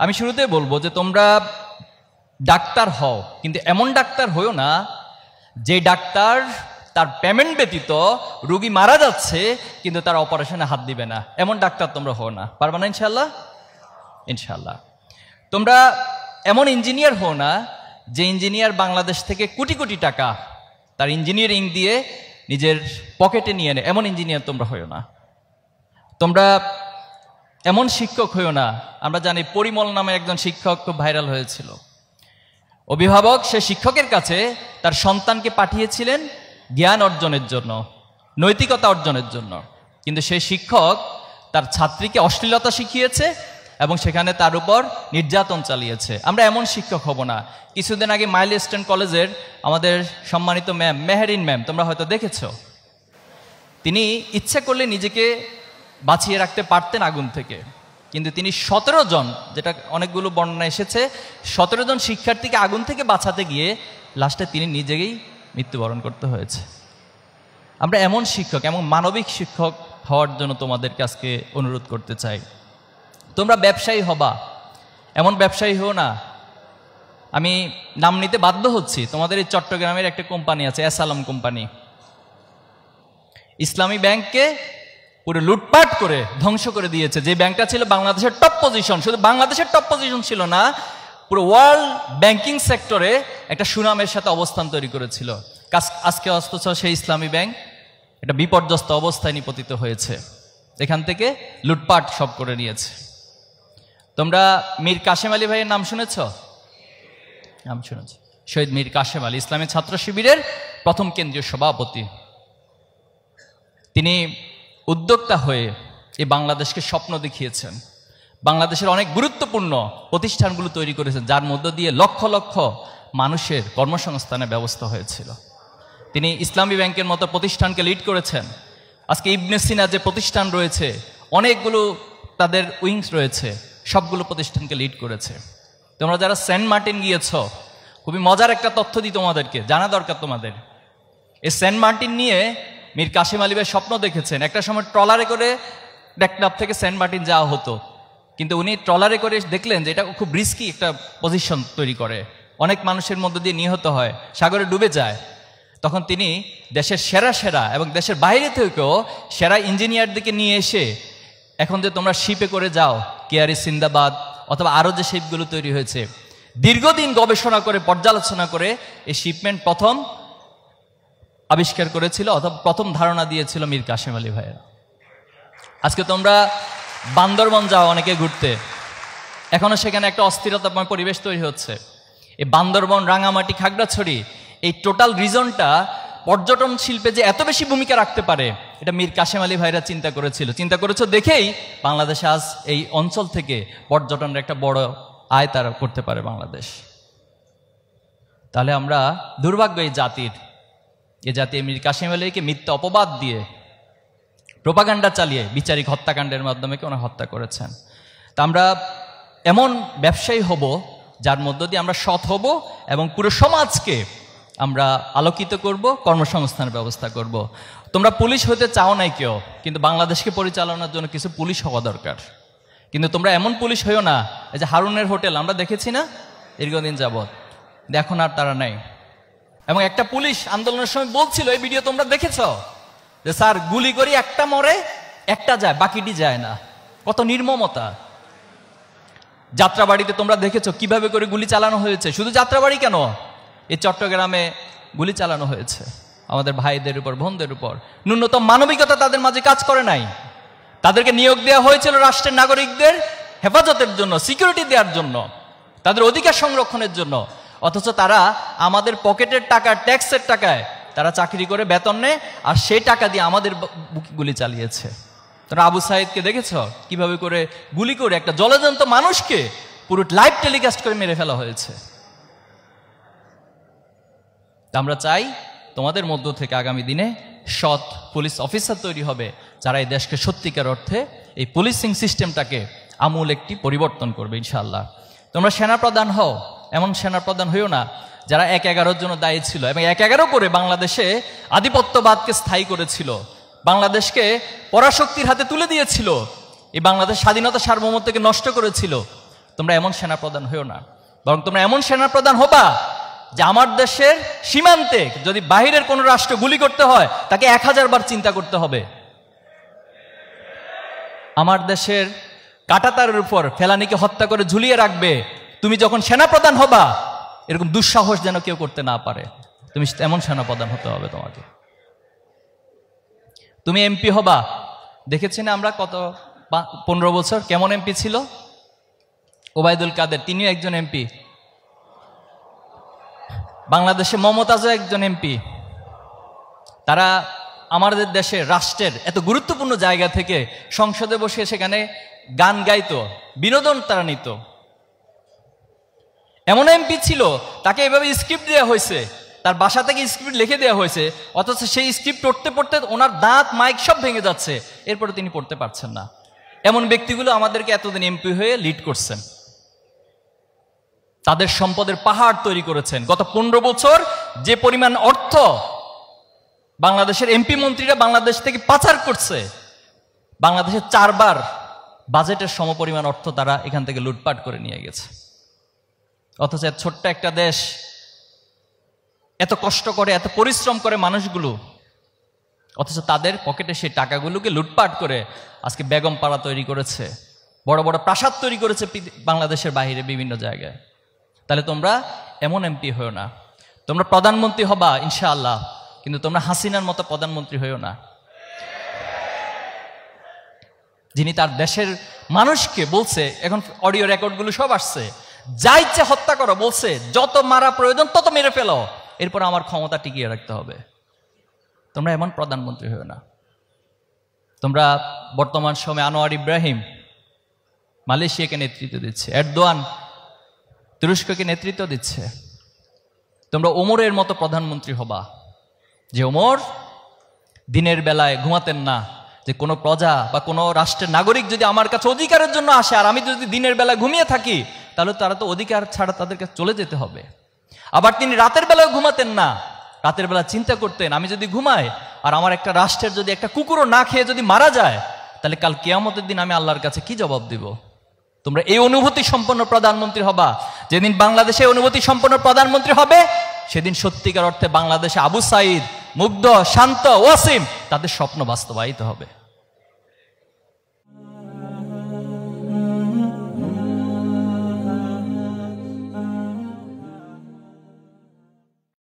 আমি শুরুতে বলবো যে তোমরা ডাক্তার হও, কিন্তু এমন ডাক্তার হও না যে ডাক্তার তার পেমেন্ট ব্যতীত রোগী মারা যাচ্ছে কিন্তু তার অপারেশনে হাত দিবে না। এমন ডাক্তার তোমরা হও না, পারবে না ইনশাল্লাহ? ইনশাল্লাহ। তোমরা এমন ইঞ্জিনিয়ার হও না যে ইঞ্জিনিয়ার বাংলাদেশ থেকে কোটি কোটি টাকা তার ইঞ্জিনিয়ারিং দিয়ে নিজের পকেটে নিয়ে নেয়, এমন ইঞ্জিনিয়ার তোমরা হও না। তোমরা এমন শিক্ষক হইও না। আমরা জানি পরিমল নামে একজন শিক্ষক খুব ভাইরাল হয়েছিল। অভিভাবক সে শিক্ষকের কাছে তার সন্তানকে পাঠিয়েছিলেন জ্ঞান অর্জনের জন্য, নৈতিকতা অর্জনের জন্য, কিন্তু সেই শিক্ষক তার ছাত্রীকে অশ্লীলতা শিখিয়েছে এবং সেখানে তার উপর নির্যাতন চালিয়েছে। আমরা এমন শিক্ষক হব না। কিছুদিন আগে মাইলস্টোন কলেজের আমাদের সম্মানিত ম্যাম মেহেরিন ম্যাম, তোমরা হয়তো দেখেছ, তিনি ইচ্ছে করলে নিজেকে বাঁচিয়ে রাখতে পারতেন আগুন থেকে, কিন্তু তিনি 17 জন, যেটা অনেকগুলো বর্ণনা এসেছে, 17 জন শিক্ষার্থীকে আগুন থেকে বাঁচাতে গিয়ে লাস্টে তিনি নিজেই মৃত্যুবরণ করতে হয়েছে। আমরা এমন শিক্ষক, এমন মানবিক শিক্ষক হওয়ার জন্য তোমাদেরকে আজকে অনুরোধ করতে চাই। তোমরা ব্যবসায়ী হবা, এমন ব্যবসায়ী হও না। আমি নাম নিতে বাধ্য হচ্ছি। তোমাদের এই চট্টগ্রামের একটা কোম্পানি আছে, এসালাম কোম্পানি, ইসলামী ব্যাংককে পুরো লুটপাট করে ধ্বংস করে দিয়েছে। যে ব্যাংকটা ছিল বাংলাদেশের টপ পজিশন, শুধু বাংলাদেশের টপ পজিশন ছিল না, পুরো ওয়ার্ল্ড ব্যাংকিং সেক্টরে একটা সুনামের সাথে অবস্থান তৈরি করেছিল। আজকে অথচ সেই ইসলামী ব্যাংক একটা বিপর্যস্ত অবস্থায় নিপতিত হয়েছে। এখান থেকে লুটপাট সব করে নিয়েছে। তোমরা মীর কাশেম আলী ভাইয়ের নাম শুনেছ? নাম শুনেছ? শহীদ মীর কাশেম আলী, ইসলামী ছাত্র শিবিরের প্রথম কেন্দ্রীয় সভাপতি। তিনি উদ্যোক্তা হয়ে এই বাংলাদেশকে স্বপ্ন দেখিয়েছেন। বাংলাদেশের অনেক গুরুত্বপূর্ণ প্রতিষ্ঠানগুলো তৈরি করেছেন, যার মধ্য দিয়ে লক্ষ লক্ষ মানুষের কর্মসংস্থানের ব্যবস্থা হয়েছিল। তিনি ইসলামী ব্যাংকের মতো প্রতিষ্ঠানকে লিড করেছেন। আজকে ইবনে সিনা যে প্রতিষ্ঠান রয়েছে, অনেকগুলো তাদের উইংস রয়েছে, সবগুলো প্রতিষ্ঠানকে লিড করেছে। তোমরা যারা সেন্ট মার্টিন গিয়েছ, খুবই মজার একটা তথ্য দিই তোমাদেরকে, জানা দরকার তোমাদের। এই সেন্ট মার্টিন নিয়ে মীর কাশেম আলী ভাই স্বপ্ন দেখেছেন। একটা সময় ট্রলারে করে টেকনাফ থেকে সেন্ট মার্টিন যাওয়া হতো, কিন্তু উনি ট্রলারে করে দেখলেন যে এটা খুব রিস্কি একটা পজিশন তৈরি করে, অনেক মানুষের মধ্য দিয়ে নিহত হয়, সাগরে ডুবে যায়। তখন তিনি দেশের সেরা এবং দেশের বাইরে থেকেও সেরা ইঞ্জিনিয়ারদেরকে নিয়ে এসে, এখন যে তোমরা শিপে করে যাও, কেয়ারি সিন্দাবাদ অথবা আরও যে শিপগুলো তৈরি হয়েছে, দীর্ঘদিন গবেষণা করে পর্যালোচনা করে এই শিপমেন্ট প্রথম আবিষ্কার করেছিল অথবা প্রথম ধারণা দিয়েছিল মীর কাশেম আলী ভাইয়েরা। আজকে তোমরা বান্দরবন যাও অনেকে ঘুরতে, এখনো সেখানে একটা অস্থিরতাময় পরিবেশ তৈরি হচ্ছে। এই বান্দরবন, রাঙামাটি, খাগড়াছড়ি, এই টোটাল রিজনটা পর্যটন শিল্পে যে এত বেশি ভূমিকা রাখতে পারে, এটা মীর কাশেম আলী ভাইরা চিন্তা করেছে দেখেই বাংলাদেশে আজ এই অঞ্চল থেকে পর্যটনের একটা বড় আয় তারা করতে পারে বাংলাদেশ। তাহলে আমরা দুর্ভাগ্য এই জাতি মীর কাশেম আলীকে মিথ্যা অপবাদ দিয়ে, প্রোপাগান্ডা চালিয়ে বিচারিক হত্যাকাণ্ডের মাধ্যমে ওনার হত্যা করেছেন। তা আমরা এমন ব্যবসায়ী হব যার মধ্য দিয়ে আমরা সৎ হব এবং পুরো সমাজকে আমরা আলোকিত করব, কর্মসংস্থানের ব্যবস্থা করব। তোমরা পুলিশ হতে চাও নাই কেউ, কিন্তু বাংলাদেশকে পরিচালনার জন্য কিছু পুলিশ হওয়া দরকার। কিন্তু তোমরা এমন পুলিশ হইও না, এই যে হারুনের হোটেল আমরা দেখেছি না দীর্ঘদিন যাবৎ, এখন আর তারা নাই। এবং একটা পুলিশ আন্দোলনের সময় বলছিল, এই ভিডিও তোমরা দেখেছ, যে স্যার গুলি করি একটা মরে একটা যায়, বাকিটি যায় না। কত নির্মমতা। যাত্রাবাড়িতে তোমরা দেখেছো কিভাবে করে গুলি চালানো হয়েছে। শুধু যাত্রাবাড়ি কেন, এই চট্টগ্রামে গুলি চালানো হয়েছে আমাদের ভাইদের উপর, বোনদের উপর। ন্যূনতম মানবিকতা তাদের মাঝে কাজ করে নাই। তাদেরকে নিয়োগ দেওয়া হয়েছিল রাষ্ট্রের নাগরিকদের হেফাজতের জন্য, সিকিউরিটি দেওয়ার জন্য, তাদের অধিকার সংরক্ষণের জন্য, অথচ তারা আমাদের পকেটের টাকা, ট্যাক্সের টাকায় তারা চাকরি করে বেতন নেয়, আর সেই টাকা দিয়ে আমাদের গুলি চালিয়েছে। তোমরা আবু সাইদকে দেখেছ কিভাবে করে গুলি করে একটা জলজন্ত মানুষকে পুরো লাইভ টেলিকাস্ট করে মেরে ফেলা হয়েছে। আমরা চাই তোমাদের মধ্য থেকে আগামী দিনে সৎ পুলিশ অফিসার তৈরি হবে, যারা এই দেশকে সত্যিকার অর্থে এই পুলিশিং সিস্টেমটাকে আমূল একটি পরিবর্তন করবে ইনশাআল্লাহ। তোমরা সেনাপ্রধান হও, এমন সেনাপ্রধান হইও না যারা 1-11 জন্য দায়ী ছিল এবং 1-11 করে বাংলাদেশে আধিপত্যবাদকে স্থায়ী করেছিল, বাংলাদেশকে পরাশক্তির হাতে তুলে দিয়েছিল, এই বাংলাদেশ স্বাধীনতা সার্বভৌমত্বকে নষ্ট করেছিল। তোমরা এমন সেনাপ্রধান হইও না, বরং তোমরা এমন সেনাপ্রধান হবা যে আমার দেশের সীমান্তে যদি বাহিরের কোনো রাষ্ট্র গুলি করতে হয় তাকে 1000 বার চিন্তা করতে হবে। আমার দেশের কাঁটাতারের উপর ফেলানিকে হত্যা করে ঝুলিয়ে রাখবে, তুমি যখন সেনাপ্রধান হবা এরকম দুঃসাহস যেন কেউ করতে না পারে। তুমি এমন সেনাপ্রধান হতে হবে তোমাকে। তুমি এমপি হবা, দেখেছি না আমরা কত 15 বছর কেমন এমপি ছিল ওবায়দুল কাদের, তিনিও একজন এমপি। বাংলাদেশে মমতাজও একজন এমপি। তারা আমাদের দেশের রাষ্ট্রের এত গুরুত্বপূর্ণ জায়গা থেকে সংসদে বসে সেখানে গান গাইতো, বিনোদন তারা নিত। এমন এমপি ছিল তাকে এভাবে স্ক্রিপ্ট দেওয়া হয়েছে, তার বাসা থেকে স্ক্রিপ্ট লিখে দেওয়া হয়েছে, অথচ সেই স্ক্রিপ্ট পড়তে পড়তে ওনার দাঁত মাইক সব ভেঙে যাচ্ছে, এরপরে তিনি পড়তে পারছেন না। এমন ব্যক্তিগুলো আমাদেরকে এতদিন এমপি হয়ে লিড করছেন, তাদের সম্পদের পাহাড় তৈরি করেছেন। গত 15 বছর যে পরিমাণ অর্থ বাংলাদেশের এমপি মন্ত্রীরা বাংলাদেশ থেকে পাচার করছে, বাংলাদেশের 4 বার বাজেটের সমপরিমাণ অর্থ তারা এখান থেকে লুটপাট করে নিয়ে গেছে। অথচ ছোট্ট একটা দেশ এত কষ্ট করে এত পরিশ্রম করে মানুষগুলো, অথচ তাদের পকেটে সেই টাকাগুলোকে লুটপাট করে আজকে বেগম পাড়া তৈরি করেছে, বড় বড় প্রাসাদ তৈরি করেছে বাংলাদেশের বাইরে বিভিন্ন জায়গায়। তাহলে তোমরা এমন এমপি হয়েও না, তোমরা প্রধানমন্ত্রী হবা ইনশাআল্লাহ, কিন্তু তোমরা হাসিনার মতো প্রধানমন্ত্রী হয়েও না, যিনি তার দেশের মানুষকে বলছে, এখন অডিও রেকর্ডগুলো সব আসছে, যা ইচ্ছে হত্যা করো, বলছে যত মারা প্রয়োজন তত মেরে ফেলো, এরপর আমার ক্ষমতা টিকিয়ে রাখতে হবে। তোমরা এমন প্রধানমন্ত্রী হয়েও না। তোমরা বর্তমান সময়ে আনোয়ার ইব্রাহিম মালয়েশিয়াকে নেতৃত্ব দিচ্ছে, এরদোয়ান তুরস্ককে নেতৃত্ব দিচ্ছে। তোমরা ওমরের মতো প্রধানমন্ত্রী হবা, যে ওমর দিনের বেলায় ঘুমাতেন না, যে কোনো প্রজা বা কোনো রাষ্ট্রের নাগরিক যদি আমার কাছে অধিকারের জন্য আসে আর আমি যদি দিনের বেলা ঘুমিয়ে থাকি, তাহলে তারা তো অধিকার ছাড়া তাদের কাছে চলে যেতে হবে। আবার তিনি রাতের বেলায় ঘুমাতেন না, রাতের বেলা চিন্তা করতেন আমি যদি ঘুমাই আর আমার একটা রাষ্ট্রের যদি একটা কুকুরও না খেয়ে যদি মারা যায়, তাহলে কাল কিয়ামতের দিন আমি আল্লাহর কাছে কি জবাব দিব। তোমরা এই অনুভূতি সম্পন্ন প্রধানমন্ত্রী হবা। যেদিন বাংলাদেশে অনুভূতি সম্পন্ন প্রধানমন্ত্রী হবে, সেদিন সত্যিকার অর্থে বাংলাদেশে আবু সাইদ, মুগ্ধ, শান্ত, ওয়াসিম তাদের স্বপ্ন বাস্তবায়িত হবে।